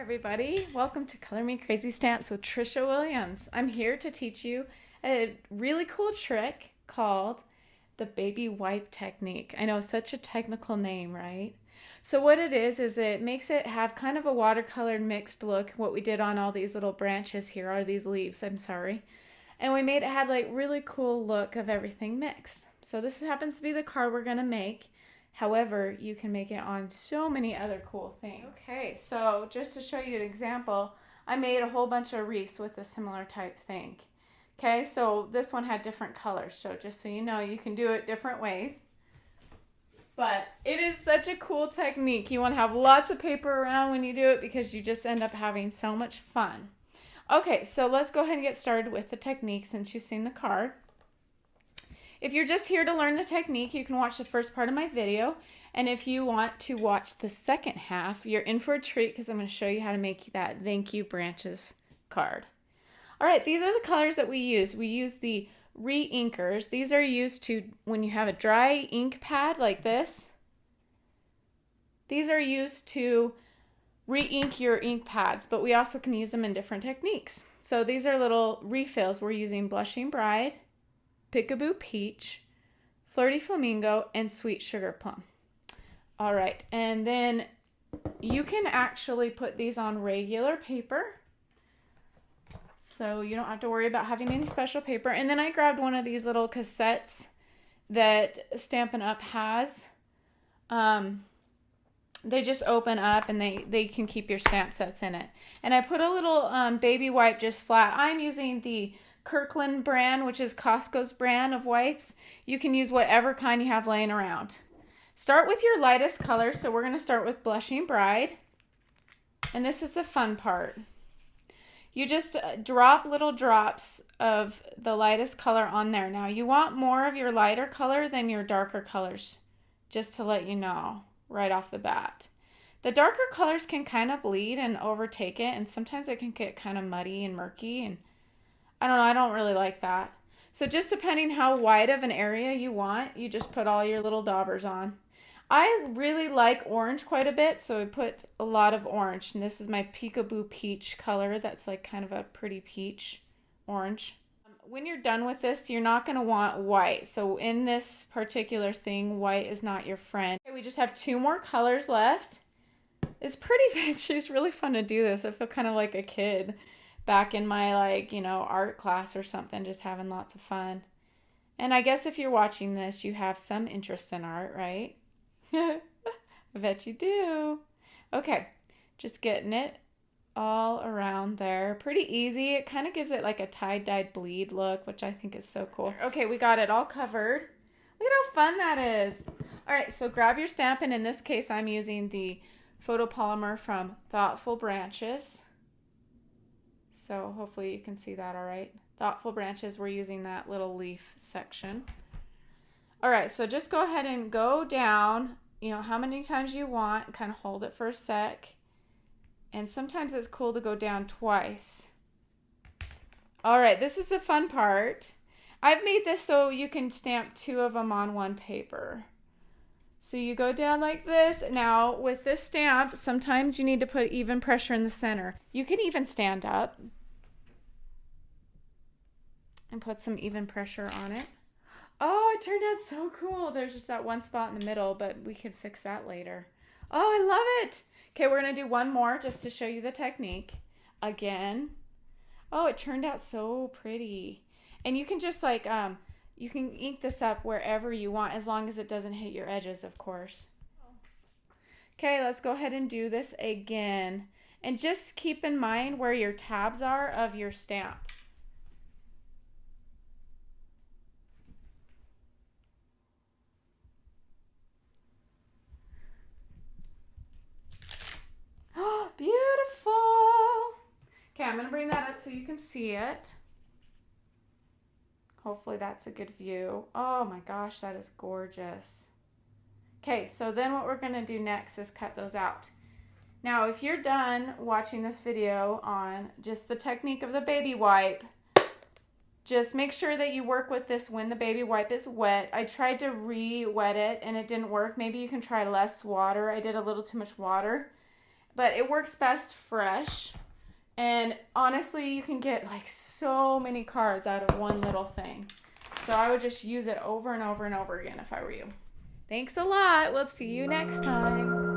Everybody, welcome to Color Me Crazy Stamps with Trisha Williams. I'm here to teach you a really cool trick called the baby wipe technique. I know, such a technical name, right? So what it is it makes it have kind of a watercolor mixed look, what we did on all these little branches here, or these leaves, I'm sorry. And we made it have like really cool look of everything mixed. So this happens to be the card we're gonna make. However, you can make it on so many other cool things. Okay, so just to show you an example, I made a whole bunch of wreaths with a similar type thing. Okay, so this one had different colors, so just so you know, you can do it different ways. But it is such a cool technique. You want to have lots of paper around when you do it because you just end up having so much fun. Okay, so let's go ahead and get started with the technique since you've seen the card. If you're just here to learn the technique, you can watch the first part of my video. And if you want to watch the second half, you're in for a treat because I'm going to show you how to make that Thank You Branches card. All right, these are the colors that we use. We use the re-inkers. These are used to, when you have a dry ink pad like this, these are used to re-ink your ink pads, but we also can use them in different techniques. So these are little refills. We're using Blushing Bride, Peekaboo Peach, Flirty Flamingo, and Sweet Sugar Plum. All right, and then you can actually put these on regular paper, so you don't have to worry about having any special paper. And then I grabbed one of these little cassettes that Stampin' Up! Has. They just open up and they can keep your stamp sets in it. And I put a little baby wipe just flat. I'm using the Kirkland brand, which is Costco's brand of wipes. You can use whatever kind you have laying around. Start with your lightest color. So we're going to start with Blushing Bride. And this is the fun part. You just drop little drops of the lightest color on there. Now you want more of your lighter color than your darker colors, just to let you know right off the bat. The darker colors can kind of bleed and overtake it, and sometimes it can get kind of muddy and murky, and I don't know, I don't really like that. So just depending how wide of an area you want, you just put all your little daubers on. I really like orange quite a bit, so I put a lot of orange. And this is my Peekaboo Peach color. That's like kind of a pretty peach orange. When you're done with this, you're not going to want white. So in this particular thing, white is not your friend. Okay, we just have 2 more colors left. It's pretty vintage. It's really fun to do this. I feel kind of like a kid back in my, art class or something, just having lots of fun. And I guess if you're watching this, you have some interest in art, right? I bet you do. Okay, just getting it all around there. Pretty easy. It kind of gives it like a tie-dyed bleed look, which I think is so cool. Okay, we got it all covered. Look at how fun that is. All right, so grab your Stampin'. In this case, I'm using the photopolymer from Thoughtful Branches. So hopefully you can see that all right. Thoughtful Branches, we're using that little leaf section. All right, so just go ahead and go down, how many times you want, kind of hold it for a sec. And sometimes it's cool to go down twice. All right, this is the fun part. I've made this so you can stamp 2 of them on one paper. So you go down like this. Now with this stamp, sometimes you need to put even pressure in the center. You can even stand up and put some even pressure on it. Oh, it turned out so cool. There's just that one spot in the middle, but we could fix that later. Oh, I love it. Okay, we're going to do one more just to show you the technique. Again. Oh, it turned out so pretty. And you can just you can ink this up wherever you want as long as it doesn't hit your edges, of course. Okay, let's go ahead and do this again. And just keep in mind where your tabs are of your stamp. Beautiful. Okay, I'm going to bring that up so you can see it. Hopefully that's a good view. Oh my gosh, that is gorgeous. Okay, so then what we're going to do next is cut those out. Now, if you're done watching this video on just the technique of the baby wipe, just make sure that you work with this when the baby wipe is wet. I tried to re-wet it and it didn't work. Maybe you can try less water. I did a little too much water. but it works best fresh. And honestly, you can get like so many cards out of one little thing. So I would just use it over and over and over again if I were you. Thanks a lot. We'll see you next time.